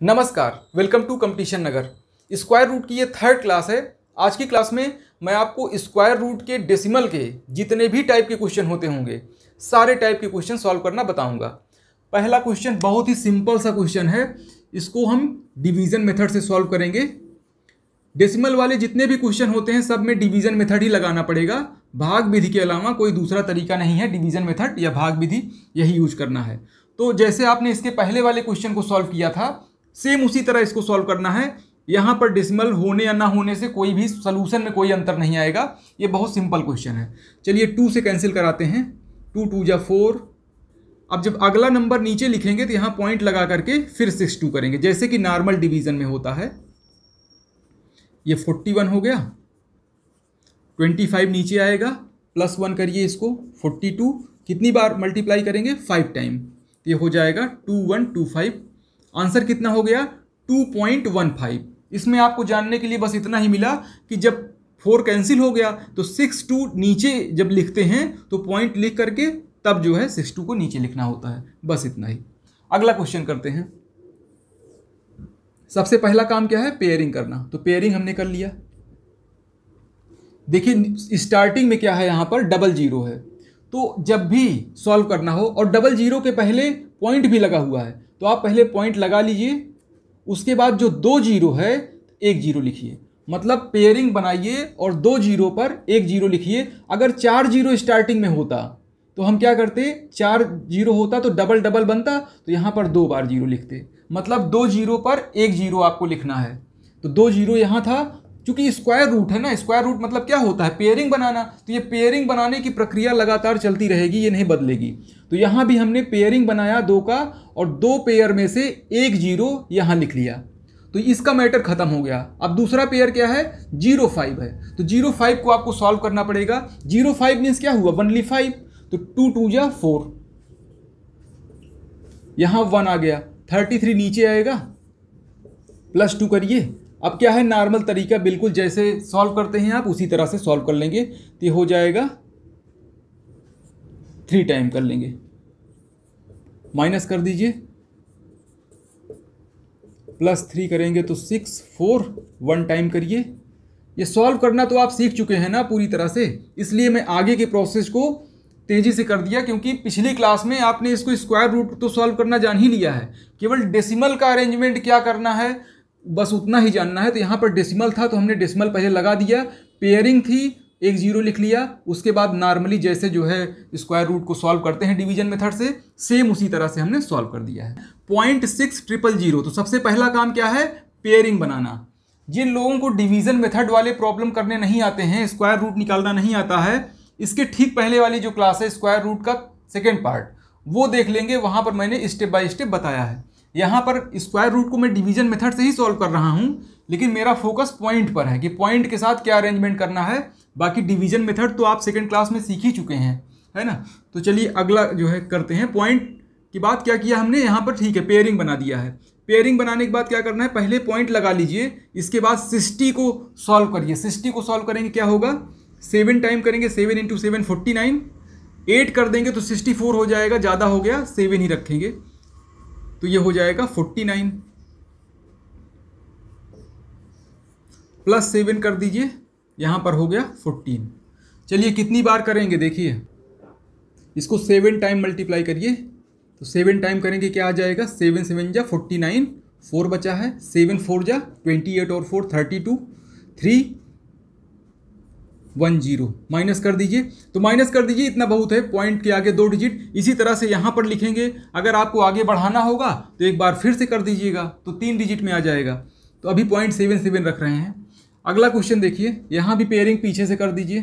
नमस्कार, welcome to competition Nagar. Square root की ये थर्ड क्लास है। आज की क्लास में मैं आपको स्क्वायर रूट के डेसिमल के जितने भी टाइप के क्वेश्चन होते होंगे सारे टाइप के क्वेश्चन सॉल्व करना बताऊंगा। पहला क्वेश्चन बहुत ही सिंपल सा क्वेश्चन है, इसको हम डिवीजन मेथड से सॉल्व करेंगे। डेसिमल वाले जितने भी क्वेश्चन होते हैं सब में डिवीजन मेथड ही लगाना पड़ेगा। भाग विधि के अलावा कोई दूसरा तरीका नहीं है, डिवीजन मेथड या भाग विधि यही यूज करना है। तो जैसे आपने इसके पहले वाले क्वेश्चन को सॉल्व किया था सेम उसी तरह इसको सॉल्व करना है। यहाँ पर डेसिमल होने या ना होने से कोई भी सोल्यूशन में कोई अंतर नहीं आएगा। ये बहुत सिंपल क्वेश्चन है। चलिए 2 से कैंसिल कराते हैं। 2 2 जा 4। अब जब अगला नंबर नीचे लिखेंगे तो यहाँ पॉइंट लगा करके फिर 62 करेंगे जैसे कि नॉर्मल डिवीजन में होता है। ये 41 हो गया, 25 नीचे आएगा, +1 करिए इसको 42। कितनी बार मल्टीप्लाई करेंगे? 5 टाइम। तो ये हो जाएगा 2125। आंसर कितना हो गया? 2.15। इसमें आपको जानने के लिए बस इतना ही मिला कि जब 4 कैंसिल हो गया तो 62 नीचे जब लिखते हैं तो पॉइंट लिख करके तब जो है 62 को नीचे लिखना होता है। बस इतना ही। अगला क्वेश्चन करते हैं। सबसे पहला काम क्या है? पेयरिंग करना। तो पेयरिंग हमने कर लिया। देखिए स्टार्टिंग में क्या है, यहाँ पर डबल जीरो है। तो जब भी सॉल्व करना हो और डबल जीरो के पहले पॉइंट भी लगा हुआ है तो आप पहले पॉइंट लगा लीजिए, उसके बाद जो 2 जीरो है 1 जीरो लिखिए। मतलब पेयरिंग बनाइए और 2 जीरो पर 1 जीरो लिखिए। अगर 4 जीरो स्टार्टिंग में होता तो हम क्या करते? 4 जीरो होता तो डबल डबल बनता, तो यहाँ पर 2 बार जीरो लिखते। मतलब 2 जीरो पर 1 जीरो आपको लिखना है। तो 2 जीरो यहाँ था। क्योंकि स्क्वायर रूट है ना, स्क्वायर रूट मतलब क्या होता है? पेयरिंग बनाना। तो ये पेयरिंग बनाने की प्रक्रिया लगातार चलती रहेगी, ये नहीं बदलेगी। तो यहाँ भी हमने पेयरिंग बनाया 2 का और 2 पेयर में से 1 जीरो यहाँ लिख लिया। तो इसका मैटर खत्म हो गया। अब दूसरा पेयर क्या है? 05 है। तो 05 को आपको सॉल्व करना पड़ेगा। 05 मीन्स क्या हुआ? ओनली 5। तो 2 2 जा 4, यहाँ 1 आ गया। 33 नीचे आएगा, +2 करिए। अब क्या है? नॉर्मल तरीका बिल्कुल जैसे सॉल्व करते हैं आप उसी तरह से सॉल्व कर लेंगे। तो ये हो जाएगा 3 टाइम कर लेंगे, माइनस कर दीजिए, +3 करेंगे तो 6 4 1 टाइम करिए। ये सॉल्व करना तो आप सीख चुके हैं ना पूरी तरह से, इसलिए मैं आगे के प्रोसेस को तेजी से कर दिया। क्योंकि पिछली क्लास में आपने इसको स्क्वायर रूट तो सॉल्व करना जान ही लिया है, केवल डेसिमल का अरेंजमेंट क्या करना है बस उतना ही जानना है। तो यहाँ पर डेसिमल था तो हमने डेसिमल पहले लगा दिया। पेयरिंग थी, 1 जीरो लिख लिया। उसके बाद नॉर्मली जैसे जो है स्क्वायर रूट को सॉल्व करते हैं डिवीजन मेथड से, सेम उसी तरह से हमने सॉल्व कर दिया है। 0.6000। तो सबसे पहला काम क्या है? पेयरिंग बनाना। जिन लोगों को डिवीजन मेथड वाले प्रॉब्लम करने नहीं आते हैं, स्क्वायर रूट निकालना नहीं आता है, इसके ठीक पहले वाली जो क्लास है स्क्वायर रूट का सेकेंड पार्ट, वो देख लेंगे। वहां पर मैंने स्टेप बाय स्टेप बताया है। यहाँ पर स्क्वायर रूट को मैं डिवीजन मेथड से ही सॉल्व कर रहा हूँ, लेकिन मेरा फोकस पॉइंट पर है कि पॉइंट के साथ क्या अरेंजमेंट करना है। बाकी डिवीजन मेथड तो आप सेकंड क्लास में सीख ही चुके हैं, है ना। तो चलिए अगला जो है करते हैं। पॉइंट की बात क्या किया हमने यहाँ पर? ठीक है, पेयरिंग बना दिया है। पेयरिंग बनाने के बाद क्या करना है? पहले पॉइंट लगा लीजिए, इसके बाद 60 को सॉल्व करिए। 60 को सॉल्व करेंगे क्या होगा? 7 टाइम करेंगे, 7 × 7 49। 8 कर देंगे तो 64 हो जाएगा, ज़्यादा हो गया, 7 ही रखेंगे तो ये हो जाएगा 49। +7 कर दीजिए, यहाँ पर हो गया 14। चलिए कितनी बार करेंगे देखिए, इसको 7 टाइम मल्टीप्लाई करिए। तो 7 टाइम करेंगे क्या आ जाएगा? 7 7 जा 49, 4 बचा है, 7 4 जा 28 और 4 32, 3 1 0। माइनस कर दीजिए। तो माइनस कर दीजिए, इतना बहुत है, पॉइंट के आगे 2 डिजिट। इसी तरह से यहाँ पर लिखेंगे। अगर आपको आगे बढ़ाना होगा तो एक बार फिर से कर दीजिएगा तो 3 डिजिट में आ जाएगा। तो अभी 0.77 रख रहे हैं। अगला क्वेश्चन देखिए, यहाँ भी पेयरिंग पीछे से कर दीजिए।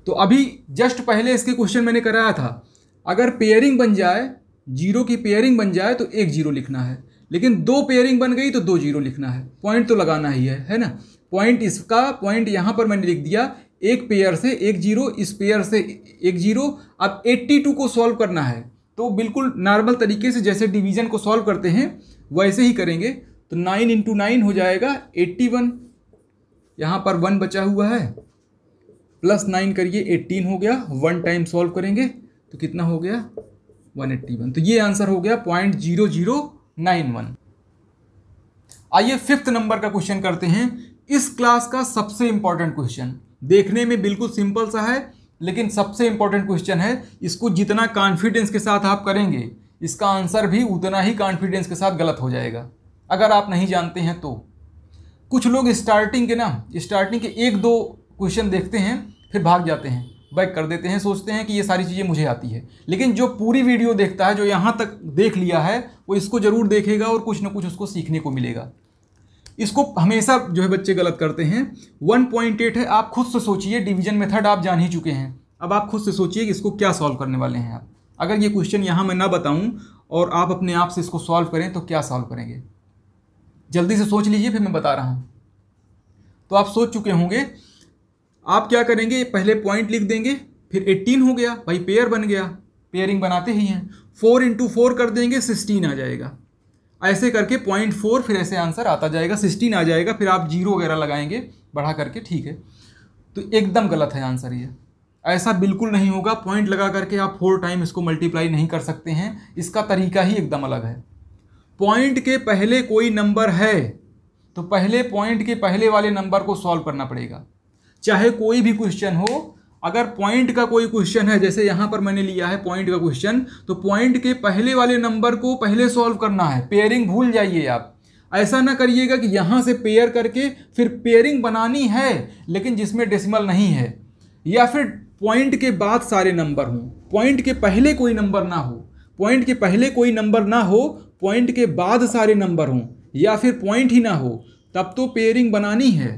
तो अभी जस्ट पहले इसके क्वेश्चन मैंने कराया था। अगर पेयरिंग बन जाए, जीरो की पेयरिंग बन जाए तो 1 जीरो लिखना है, लेकिन 2 पेयरिंग बन गई तो 2 जीरो लिखना है। पॉइंट तो लगाना ही है ना। पॉइंट इसका पॉइंट यहाँ पर मैंने लिख दिया। एक पेयर से 1 जीरो, इस पेयर से 1 जीरो। अब 82 को सॉल्व करना है तो बिल्कुल नॉर्मल तरीके से जैसे डिवीजन को सॉल्व करते हैं वैसे ही करेंगे। तो 9 × 9 हो जाएगा 81। यहाँ पर 1 बचा हुआ है, +9 करिए, 18 हो गया। 1 टाइम सॉल्व करेंगे तो कितना हो गया? 181। तो ये आंसर हो गया 0.0091। आइए 5th नंबर का क्वेश्चन करते हैं। इस क्लास का सबसे इंपॉर्टेंट क्वेश्चन, देखने में बिल्कुल सिंपल सा है लेकिन सबसे इंपॉर्टेंट क्वेश्चन है। इसको जितना कॉन्फिडेंस के साथ आप करेंगे, इसका आंसर भी उतना ही कॉन्फिडेंस के साथ गलत हो जाएगा अगर आप नहीं जानते हैं तो। कुछ लोग स्टार्टिंग के एक दो क्वेश्चन देखते हैं फिर भाग जाते हैं, बैक कर देते हैं, सोचते हैं कि ये सारी चीज़ें मुझे आती है। लेकिन जो पूरी वीडियो देखता है, जो यहाँ तक देख लिया है, वो इसको ज़रूर देखेगा और कुछ ना कुछ उसको सीखने को मिलेगा। इसको हमेशा जो है बच्चे गलत करते हैं। 1.8 है, आप खुद से सोचिए, डिवीजन मेथड आप जान ही चुके हैं। अब आप खुद से सोचिए कि इसको क्या सॉल्व करने वाले हैं आप। अगर ये क्वेश्चन यहाँ मैं ना बताऊँ और आप अपने आप से इसको सॉल्व करें तो क्या सॉल्व करेंगे? जल्दी से सोच लीजिए, फिर मैं बता रहा हूँ। तो आप सोच चुके होंगे। आप क्या करेंगे, पहले पॉइंट लिख देंगे, फिर 18 हो गया, भाई पेयर बन गया, पेयरिंग बनाते ही हैं। 4 × 4 कर देंगे, 16 आ जाएगा। ऐसे करके 0.4, फिर ऐसे आंसर आता जाएगा, 16 आ जाएगा। फिर आप जीरो वगैरह लगाएंगे बढ़ा करके, ठीक है। तो एकदम गलत है आंसर ये, ऐसा बिल्कुल नहीं होगा। पॉइंट लगा करके आप 4 टाइम इसको मल्टीप्लाई नहीं कर सकते हैं, इसका तरीका ही एकदम अलग है। पॉइंट के पहले कोई नंबर है तो पहले पॉइंट के पहले वाले नंबर को सॉल्व करना पड़ेगा, चाहे कोई भी क्वेश्चन हो। अगर पॉइंट का कोई क्वेश्चन है, जैसे यहाँ पर मैंने लिया है पॉइंट का क्वेश्चन, तो पॉइंट के पहले वाले नंबर को पहले सॉल्व करना है। पेयरिंग भूल जाइए आप, ऐसा ना करिएगा कि यहाँ से पेयर करके फिर पेयरिंग बनानी है लेकिन जिसमें डेसिमल नहीं है, या फिर पॉइंट के बाद सारे नंबर हों, पॉइंट के पहले कोई नंबर ना हो, पॉइंट के पहले कोई नंबर ना हो, पॉइंट के बाद सारे नंबर हों, या फिर पॉइंट ही ना हो, तब तो पेयरिंग बनानी है।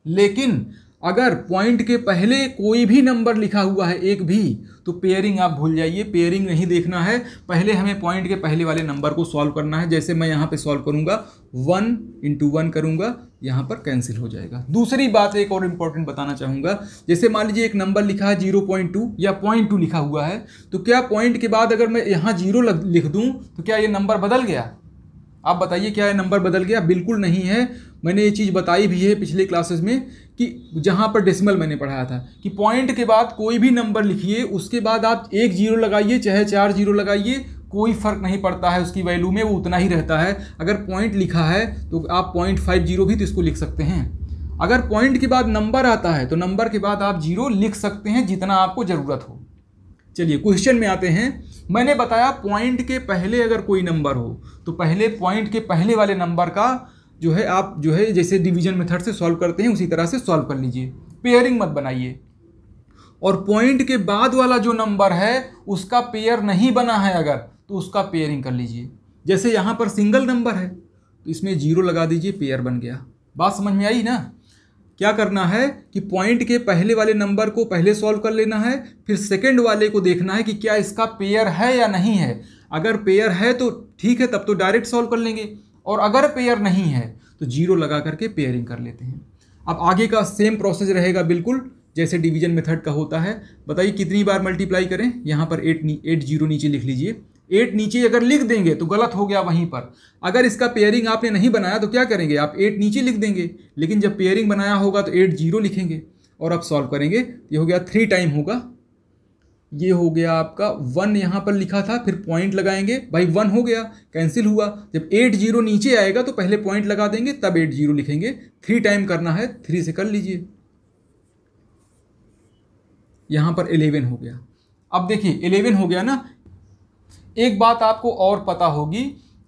लेकिन अगर पॉइंट के पहले कोई भी नंबर लिखा हुआ है एक भी, तो पेयरिंग आप भूल जाइए, पेयरिंग नहीं देखना है। पहले हमें पॉइंट के पहले वाले नंबर को सॉल्व करना है। जैसे मैं यहाँ पे सॉल्व करूँगा, 1 × 1 करूँगा, यहाँ पर कैंसिल हो जाएगा। दूसरी बात एक और इम्पॉर्टेंट बताना चाहूँगा, जैसे मान लीजिए एक नंबर लिखा है 0.2 या 0.2 लिखा हुआ है, तो क्या पॉइंट के बाद अगर मैं यहाँ 0 लिख दूँ तो क्या ये नंबर बदल गया? आप बताइए, क्या ये नंबर बदल गया? बिल्कुल नहीं है। मैंने ये चीज़ बताई भी है पिछले क्लासेस में कि जहाँ पर डेसिमल मैंने पढ़ाया था कि पॉइंट के बाद कोई भी नंबर लिखिए, उसके बाद आप एक 0 लगाइए चाहे 4 0 लगाइए, कोई फ़र्क नहीं पड़ता है उसकी वैल्यू में, वो उतना ही रहता है। अगर पॉइंट लिखा है तो आप 0.50 भी तो इसको लिख सकते हैं। अगर पॉइंट के बाद नंबर आता है तो नंबर के बाद आप 0 लिख सकते हैं, जितना आपको ज़रूरत हो। चलिए क्वेश्चन में आते हैं। मैंने बताया पॉइंट के पहले अगर कोई नंबर हो तो पहले पॉइंट के पहले वाले नंबर का जो है आप जो है जैसे डिवीजन मेथड से सॉल्व करते हैं उसी तरह से सॉल्व कर लीजिए, पेयरिंग मत बनाइए। और पॉइंट के बाद वाला जो नंबर है उसका पेयर नहीं बना है अगर, तो उसका पेयरिंग कर लीजिए। जैसे यहाँ पर सिंगल नंबर है तो इसमें 0 लगा दीजिए, पेयर बन गया। बात समझ में आई ना? क्या करना है कि पॉइंट के पहले वाले नंबर को पहले सॉल्व कर लेना है, फिर सेकंड वाले को देखना है कि क्या इसका पेयर है या नहीं है। अगर पेयर है तो ठीक है, तब तो डायरेक्ट सॉल्व कर लेंगे, और अगर पेयर नहीं है तो 0 लगा करके पेयरिंग कर लेते हैं। अब आगे का सेम प्रोसेस रहेगा बिल्कुल जैसे डिवीजन मेथड का होता है। बताइए कितनी बार मल्टीप्लाई करें? यहाँ पर 8 0 नीचे लिख लीजिए। 8 नीचे अगर लिख देंगे तो गलत हो गया वहीं पर। अगर इसका पेयरिंग आपने नहीं बनाया तो क्या करेंगे, आप 8 नीचे लिख देंगे, लेकिन जब पेयरिंग बनाया होगा तो 8 0 लिखेंगे और अब सॉल्व करेंगे। ये हो गया 3 टाइम होगा, ये हो गया आपका 1 यहाँ पर लिखा था, फिर पॉइंट लगाएंगे, भाई 1 हो गया, कैंसिल हुआ। जब 8 0 नीचे आएगा तो पहले पॉइंट लगा देंगे, तब 8 0 लिखेंगे। 3 टाइम करना है, 3 से कर लीजिए। यहाँ पर 11 हो गया। अब देखिए 11 हो गया ना। एक बात आपको और पता होगी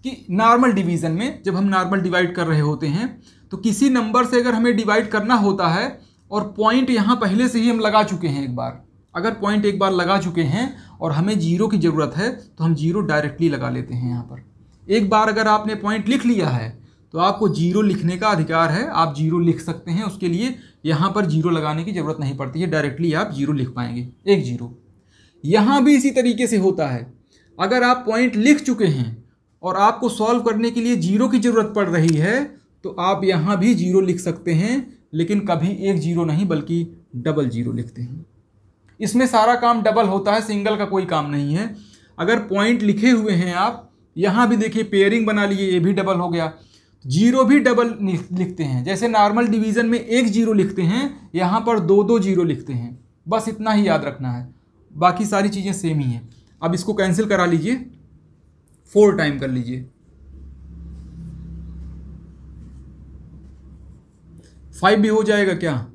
कि नॉर्मल डिवीज़न में जब हम नॉर्मल डिवाइड कर रहे होते हैं तो किसी नंबर से अगर हमें डिवाइड करना होता है और पॉइंट यहाँ पहले से ही हम लगा चुके हैं एक बार, अगर पॉइंट एक बार लगा चुके हैं और हमें 0 की ज़रूरत है तो हम 0 डायरेक्टली लगा लेते हैं। यहाँ पर एक बार अगर आपने पॉइंट लिख लिया है तो आपको 0 लिखने का अधिकार है, आप 0 लिख सकते हैं। उसके लिए यहाँ पर 0 लगाने की ज़रूरत नहीं पड़ती है, डायरेक्टली आप 0 लिख पाएंगे, एक 0। यहाँ भी इसी तरीके से होता है। अगर आप पॉइंट लिख चुके हैं और आपको सॉल्व करने के लिए 0 की ज़रूरत पड़ रही है तो आप यहाँ भी 0 लिख सकते हैं, लेकिन कभी एक 0 नहीं बल्कि डबल 0 लिखते हैं। इसमें सारा काम डबल होता है, सिंगल का कोई काम नहीं है। अगर पॉइंट लिखे हुए हैं आप, यहाँ भी देखिए पेयरिंग बना लिए, ये भी डबल हो गया। 0 भी डबल लिखते हैं, जैसे नॉर्मल डिवीज़न में एक 0 लिखते हैं, यहाँ पर 2 0 लिखते हैं। बस इतना ही याद रखना है, बाकी सारी चीज़ें सेम ही हैं। अब इसको कैंसिल करा लीजिए, 4 टाइम कर लीजिए। 5 भी हो जाएगा क्या?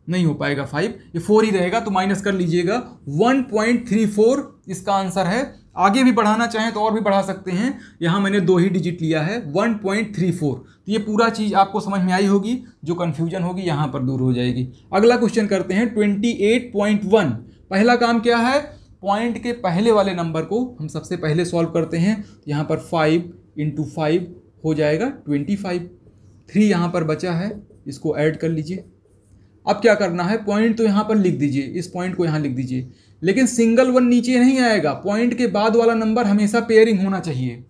नहीं हो पाएगा 5, ये 4 ही रहेगा, तो माइनस कर लीजिएगा। 1.34 इसका आंसर है। आगे भी बढ़ाना चाहें तो और भी बढ़ा सकते हैं, यहाँ मैंने 2 ही डिजिट लिया है, 1.34। तो ये पूरा चीज़ आपको समझ में आई होगी, जो कन्फ्यूजन होगी यहाँ पर दूर हो जाएगी। अगला क्वेश्चन करते हैं 28.1। पहला काम क्या है, पॉइंट के पहले वाले नंबर को हम सबसे पहले सॉल्व करते हैं। तो यहाँ पर 5 × 5 हो जाएगा 25। 3 यहाँ पर बचा है, इसको ऐड कर लीजिए। अब क्या करना है, पॉइंट तो यहाँ पर लिख दीजिए, इस पॉइंट को यहाँ लिख दीजिए, लेकिन सिंगल वन नीचे नहीं आएगा। पॉइंट के बाद वाला नंबर हमेशा पेयरिंग होना चाहिए।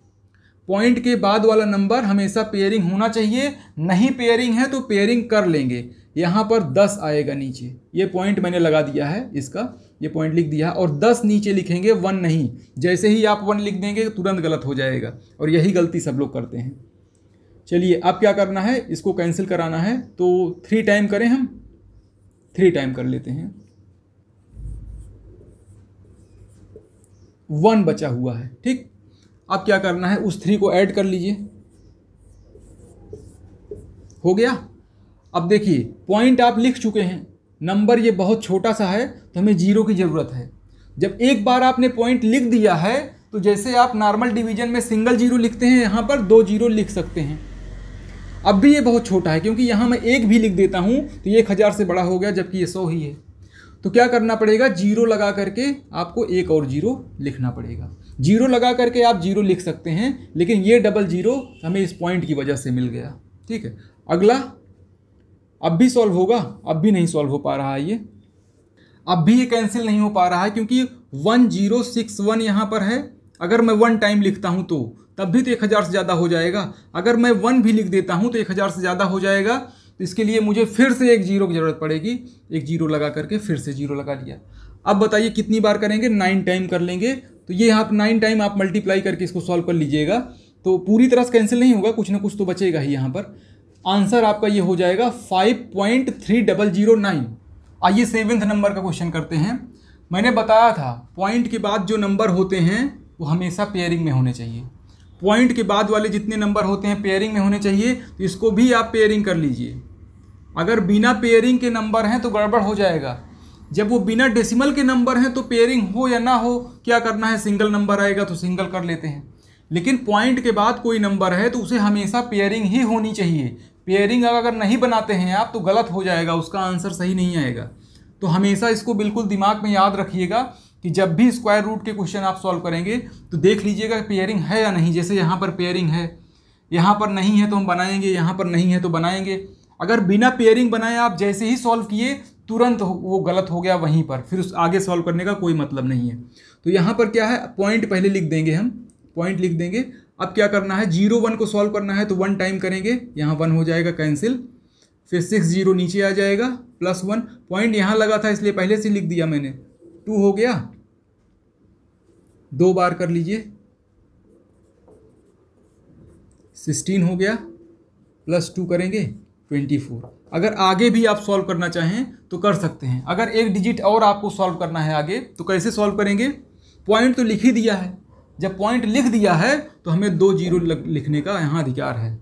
पॉइंट के बाद वाला नंबर हमेशा पेयरिंग होना चाहिए, नहीं पेयरिंग है तो पेयरिंग कर लेंगे। यहाँ पर 10 आएगा नीचे, ये पॉइंट मैंने लगा दिया है, इसका ये पॉइंट लिख दिया, और 10 नीचे लिखेंगे, 1 नहीं। जैसे ही आप 1 लिख देंगे तो तुरंत गलत हो जाएगा, और यही गलती सब लोग करते हैं। चलिए अब क्या करना है, इसको कैंसिल कराना है, तो 3 टाइम करें, हम 3 टाइम कर लेते हैं। 1 बचा हुआ है, ठीक। अब क्या करना है, उस 3 को ऐड कर लीजिए, हो गया। अब देखिए पॉइंट आप लिख चुके हैं, नंबर ये बहुत छोटा सा है, तो हमें 0 की ज़रूरत है। जब एक बार आपने पॉइंट लिख दिया है, तो जैसे आप नॉर्मल डिवीजन में सिंगल 0 लिखते हैं, यहाँ पर 2 0 लिख सकते हैं। अब भी ये बहुत छोटा है, क्योंकि यहाँ मैं 1 भी लिख देता हूँ तो ये 1000 से बड़ा हो गया, जबकि ये 100 ही है। तो क्या करना पड़ेगा, 0 लगा करके आपको एक और 0 लिखना पड़ेगा। 0 लगा करके आप 0 लिख सकते हैं, लेकिन ये डबल 0 हमें इस पॉइंट की वजह से मिल गया, ठीक है। अगला, अब भी सॉल्व होगा, अब भी नहीं सॉल्व हो पा रहा है ये, अब भी ये कैंसिल नहीं हो पा रहा है, क्योंकि 1061 यहाँ पर है। अगर मैं 1 टाइम लिखता हूँ तो तब भी तो 1000 से ज़्यादा हो जाएगा। अगर मैं 1 भी लिख देता हूँ तो 1000 से ज़्यादा हो जाएगा। तो इसके लिए मुझे फिर से एक 0 की ज़रूरत पड़ेगी। एक 0 लगा करके फिर से 0 लगा लिया। अब बताइए कितनी बार करेंगे, 9 टाइम कर लेंगे। तो ये आप 9 टाइम आप मल्टीप्लाई करके इसको सॉल्व कर लीजिएगा, तो पूरी तरह से कैंसिल नहीं होगा, कुछ ना कुछ तो बचेगा ही यहाँ पर। आंसर आपका ये हो जाएगा 5.3009। आइए 7वें नंबर का क्वेश्चन करते हैं। मैंने बताया था पॉइंट के बाद जो नंबर होते हैं वो हमेशा पेयरिंग में होने चाहिए। पॉइंट के बाद वाले जितने नंबर होते हैं पेयरिंग में होने चाहिए, तो इसको भी आप पेयरिंग कर लीजिए। अगर बिना पेयरिंग के नंबर हैं तो गड़बड़ हो जाएगा। जब वो बिना डेसिमल के नंबर हैं तो पेयरिंग हो या ना हो, क्या करना है, सिंगल नंबर आएगा तो सिंगल कर लेते हैं। लेकिन पॉइंट के बाद कोई नंबर है तो उसे हमेशा पेयरिंग ही होनी चाहिए। पेयरिंग अगर नहीं बनाते हैं आप तो गलत हो जाएगा, उसका आंसर सही नहीं आएगा। तो हमेशा इसको बिल्कुल दिमाग में याद रखिएगा कि जब भी स्क्वायर रूट के क्वेश्चन आप सॉल्व करेंगे तो देख लीजिएगा पेयरिंग है या नहीं। जैसे यहाँ पर पेयरिंग है, यहाँ पर नहीं है तो हम बनाएंगे, यहाँ पर नहीं है तो बनाएंगे। अगर बिना पेयरिंग बनाए आप जैसे ही सॉल्व किए तुरंत वो गलत हो गया वहीं पर, फिर उस आगे सॉल्व करने का कोई मतलब नहीं है। तो यहाँ पर क्या है, पॉइंट पहले लिख देंगे, हम पॉइंट लिख देंगे। अब क्या करना है, 0 1 को सॉल्व करना है तो 1 टाइम करेंगे, यहाँ 1 हो जाएगा कैंसिल, फिर 6 0 नीचे आ जाएगा, +1 पॉइंट यहाँ लगा था इसलिए पहले से लिख दिया मैंने, 2 हो गया। 2 बार कर लीजिए, 16 हो गया, +2 करेंगे 24। अगर आगे भी आप सॉल्व करना चाहें तो कर सकते हैं। अगर एक डिजिट और आपको सॉल्व करना है आगे तो कैसे सॉल्व करेंगे, पॉइंट तो लिख ही दिया है। जब पॉइंट लिख दिया है तो हमें 2 0 लिखने का यहाँ अधिकार है,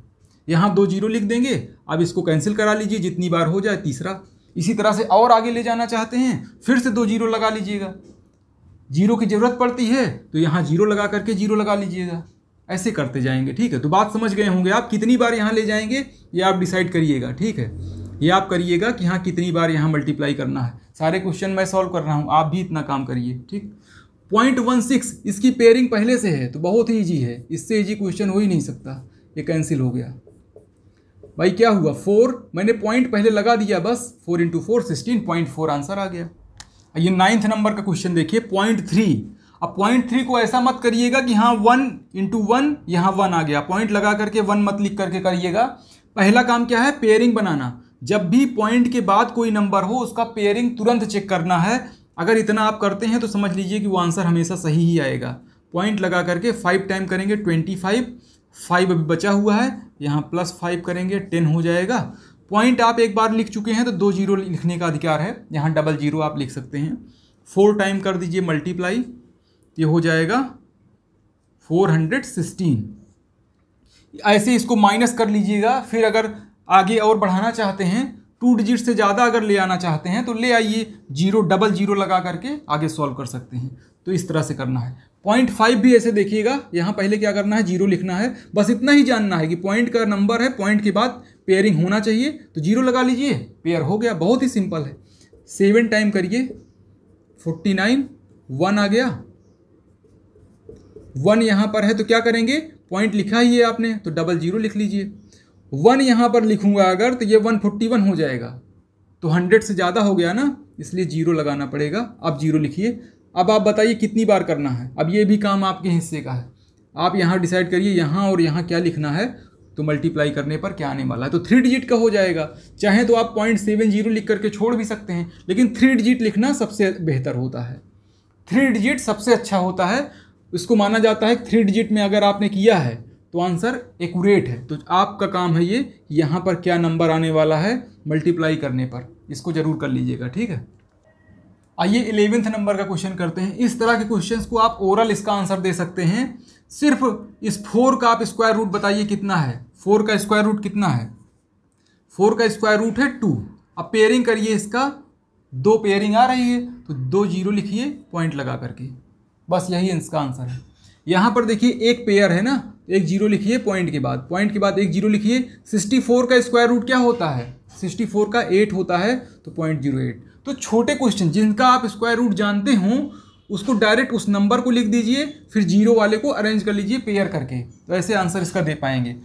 यहाँ 2 0 लिख देंगे। अब इसको कैंसिल करा लीजिए, जितनी बार हो जाए तीसरा। इसी तरह से और आगे ले जाना चाहते हैं फिर से 2 0 लगा लीजिएगा। 0 की ज़रूरत पड़ती है तो यहाँ 0 लगा करके 0 लगा लीजिएगा। ऐसे करते जाएंगे, ठीक है। तो बात समझ गए होंगे आप, कितनी बार यहाँ ले जाएंगे ये आप डिसाइड करिएगा, ठीक है। ये आप करिएगा कि हाँ कितनी बार यहाँ मल्टीप्लाई करना है। सारे क्वेश्चन मैं सॉल्व कर रहा हूँ, आप भी इतना काम करिए, ठीक। 0.16 इसकी पेयरिंग पहले से है तो बहुत ही ईजी है, इससे ईजी क्वेश्चन हो ही नहीं सकता। ये कैंसिल हो गया भाई, क्या हुआ 4, मैंने पॉइंट पहले लगा दिया बस, 4 × 4 16.4 आंसर आ गया। ये 9th नंबर का क्वेश्चन देखिए, 0.3। अब 0.3 को ऐसा मत करिएगा कि हाँ 1 × 1 यहाँ 1 आ गया, पॉइंट लगा करके 1 मत लिख करके करिएगा। पहला काम क्या है, पेयरिंग बनाना। जब भी पॉइंट के बाद कोई नंबर हो उसका पेयरिंग तुरंत चेक करना है। अगर इतना आप करते हैं तो समझ लीजिए कि वो आंसर हमेशा सही ही आएगा। पॉइंट लगा करके 5 टाइम करेंगे 25, 5 अभी बचा हुआ है, यहाँ +5 करेंगे 10 हो जाएगा। पॉइंट आप एक बार लिख चुके हैं तो 2 0 लिखने का अधिकार है, यहाँ डबल 0 आप लिख सकते हैं। 4 टाइम कर दीजिए मल्टीप्लाई, ये हो जाएगा 416। ऐसे इसको माइनस कर लीजिएगा। फिर अगर आगे और बढ़ाना चाहते हैं 2 डिजिट से ज़्यादा अगर ले आना चाहते हैं तो ले आइए, 0 डबल 0 लगा करके आगे सॉल्व कर सकते हैं। तो इस तरह से करना है। 0.5 भी ऐसे देखिएगा, यहाँ पहले क्या करना है, 0 लिखना है। बस इतना ही जानना है कि पॉइंट का नंबर है, पॉइंट के बाद पेयरिंग होना चाहिए, तो 0 लगा लीजिए, पेयर हो गया। बहुत ही सिंपल है। 7 टाइम करिए, 49, 1 आ गया। 1 यहाँ पर है तो क्या करेंगे, पॉइंट लिखा ही है आपने तो डबल 0 लिख लीजिए। 1 यहाँ पर लिखूंगा अगर तो ये 141 हो जाएगा, तो 100 से ज़्यादा हो गया ना, इसलिए 0 लगाना पड़ेगा। अब 0 लिखिए। अब आप बताइए कितनी बार करना है। अब ये भी काम आपके हिस्से का है। आप यहाँ डिसाइड करिए यहाँ और यहाँ क्या लिखना है, तो मल्टीप्लाई करने पर क्या आने वाला है। तो 3 डिजिट का हो जाएगा। चाहे तो आप 0.70 लिख करके छोड़ भी सकते हैं, लेकिन 3 डिजिट लिखना सबसे बेहतर होता है। 3 डिजिट सबसे अच्छा होता है। इसको माना जाता है 3 डिजिट में अगर आपने किया है तो आंसर एक्यूरेट है। तो आपका काम है ये, यहाँ पर क्या नंबर आने वाला है मल्टीप्लाई करने पर, इसको जरूर कर लीजिएगा, ठीक है। आइए 11वें नंबर का क्वेश्चन करते हैं। इस तरह के क्वेश्चंस को आप ओरल इसका आंसर दे सकते हैं। सिर्फ इस 4 का आप स्क्वायर रूट बताइए कितना है। 4 का स्क्वायर रूट कितना है, 4 का स्क्वायर रूट है 2। अब पेयरिंग करिए, इसका 2 पेयरिंग आ रही है तो 2 0 लिखिए पॉइंट लगा करके, बस यही इसका आंसर है। यहाँ पर देखिए एक पेयर है ना, एक 0 लिखिए पॉइंट के बाद, पॉइंट के बाद एक 0 लिखिए। 64 का स्क्वायर रूट क्या होता है, 64 का 8 होता है, तो 0.08। तो छोटे क्वेश्चन जिनका आप स्क्वायर रूट जानते हों उसको डायरेक्ट उस नंबर को लिख दीजिए, फिर 0 वाले को अरेंज कर लीजिए पेयर करके, तो ऐसे आंसर इसका दे पाएंगे।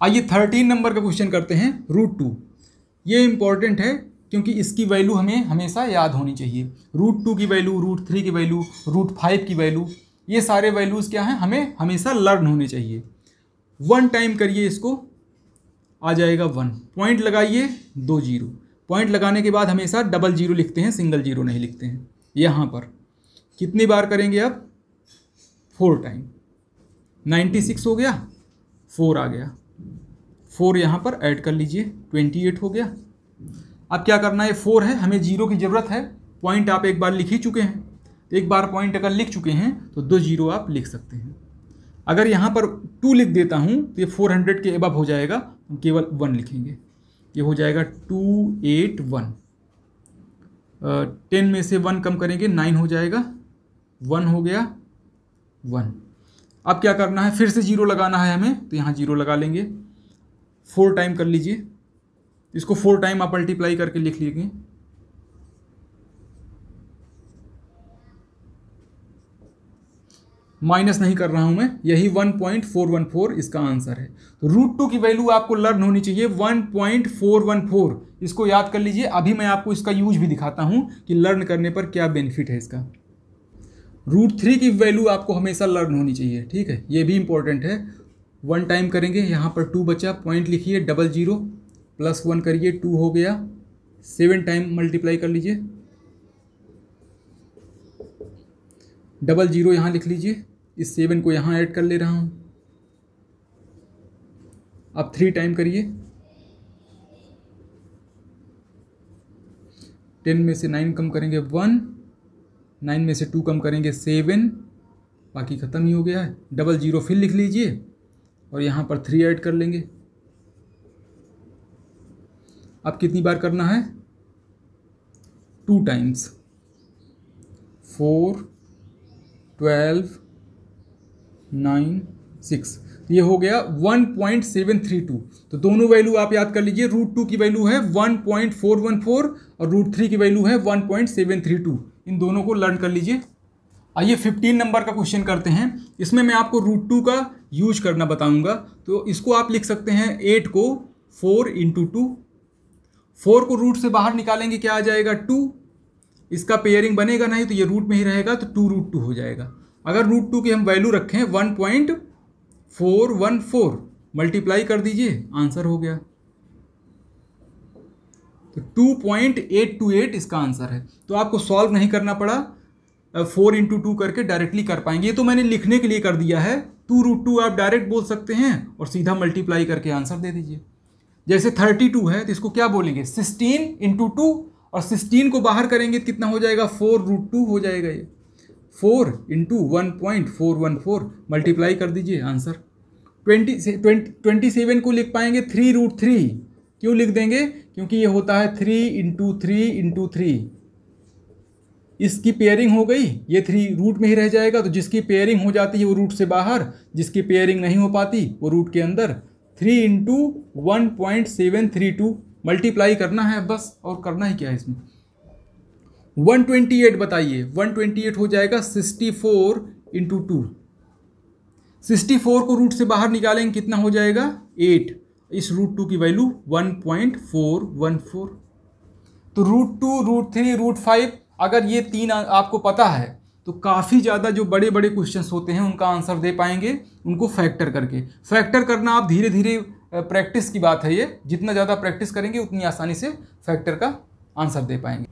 आइए 13 नंबर का क्वेश्चन करते हैं। √2 ये इंपॉर्टेंट है क्योंकि इसकी वैल्यू हमें हमेशा याद होनी चाहिए। √2 की वैल्यू, √3 की वैल्यू, √5 की वैल्यू, ये सारे वैल्यूज़ क्या हैं, हमें हमेशा लर्न होने चाहिए। 1 टाइम करिए इसको, आ जाएगा 1, पॉइंट लगाइए 2 0, पॉइंट लगाने के बाद हमेशा डबल 0 लिखते हैं, सिंगल 0 नहीं लिखते हैं। यहाँ पर कितनी बार करेंगे अब, 4 टाइम। 96 हो गया, 4 आ गया, 4 यहाँ पर ऐड कर लीजिए, 28 हो गया। अब क्या करना है, 4 है, हमें 0 की ज़रूरत है। पॉइंट आप एक बार लिख ही चुके हैं, एक बार पॉइंट अगर लिख चुके हैं तो 2 0 आप लिख सकते हैं। अगर यहाँ पर 2 लिख देता हूँ तो ये 400 के अबव हो जाएगा, हम केवल 1 लिखेंगे, ये हो जाएगा 281। 10 में से 1 कम करेंगे 9 हो जाएगा, 1 हो गया 1। अब क्या करना है, फिर से 0 लगाना है हमें, तो यहाँ 0 लगा लेंगे। 4 टाइम कर लीजिए, इसको 4 टाइम आप मल्टीप्लाई करके लिख लीजिए। माइनस नहीं कर रहा हूं मैं, यही 1.414 इसका आंसर है। तो √2 की वैल्यू आपको लर्न होनी चाहिए 1.414, इसको याद कर लीजिए। अभी मैं आपको इसका यूज भी दिखाता हूं कि लर्न करने पर क्या बेनिफिट है इसका। √3 की वैल्यू आपको हमेशा लर्न होनी चाहिए, ठीक है, ये भी इंपॉर्टेंट है। 1 टाइम करेंगे, यहाँ पर 2 बचा, पॉइंट लिखिए डबल 0 प्लस 1 करिए, 2 हो गया। 7 टाइम मल्टीप्लाई कर लीजिए, डबल 0 यहाँ लिख लीजिए, इस 7 को यहाँ ऐड कर ले रहा हूँ। अब 3 टाइम करिए, 10 में से 9 कम करेंगे 1, 9 में से 2 कम करेंगे 7, बाकी ख़त्म ही हो गया है। डबल 0 फिर लिख लीजिए और यहाँ पर 3 ऐड कर लेंगे। अब कितनी बार करना है, 2 टाइम्स, 4 12 9 6, ये हो गया 1.732। तो दोनों वैल्यू आप याद कर लीजिए, √2 की वैल्यू है 1.414 और √3 की वैल्यू है 1.732। इन दोनों को लर्न कर लीजिए। आइए 15 नंबर का क्वेश्चन करते हैं। इसमें मैं आपको √2 का यूज करना बताऊंगा। तो इसको आप लिख सकते हैं 8 को 4 × 2, 4 को रूट से बाहर निकालेंगे, क्या आ जाएगा 2। इसका पेयरिंग बनेगा नहीं तो ये रूट में ही रहेगा, तो 2 √2 हो जाएगा। अगर √2 की हम वैल्यू रखें 1.414, मल्टीप्लाई कर दीजिए, आंसर हो गया। तो 2.828 इसका आंसर है। तो आपको सॉल्व नहीं करना पड़ा, 4 × 2 करके डायरेक्टली कर पाएंगे। ये तो मैंने लिखने के लिए कर दिया है, 2 √2 आप डायरेक्ट बोल सकते हैं और सीधा मल्टीप्लाई करके आंसर दे दीजिए। जैसे 32 है तो इसको क्या बोलेंगे, 16 × 2, और 16 को बाहर करेंगे तो कितना हो जाएगा, 4 √2 हो जाएगा। ये 4 × 1.414, मल्टीप्लाई कर दीजिए, आंसर। 27 को लिख पाएंगे 3 √3, क्यों लिख देंगे? क्योंकि ये होता है 3 × 3 × 3। इसकी पेयरिंग हो गई, ये 3 रूट में ही रह जाएगा। तो जिसकी पेयरिंग हो जाती है वो रूट से बाहर, जिसकी पेयरिंग नहीं हो पाती वो रूट के अंदर। 3 × 1.732 मल्टीप्लाई करना है बस, और करना ही क्या है इसमें। 128 बताइए, 128 हो जाएगा 64 × 2। 64 को रूट से बाहर निकालेंगे, कितना हो जाएगा? 8। इस √2 की वैल्यू 1.414। तो √2, √3, √5 अगर ये 3 आपको पता है तो काफ़ी ज़्यादा जो बड़े बड़े क्वेश्चंस होते हैं उनका आंसर दे पाएंगे, उनको फैक्टर करके। फैक्टर करना आप धीरे धीरे प्रैक्टिस की बात है, ये जितना ज़्यादा प्रैक्टिस करेंगे उतनी आसानी से फैक्टर का आंसर दे पाएंगे।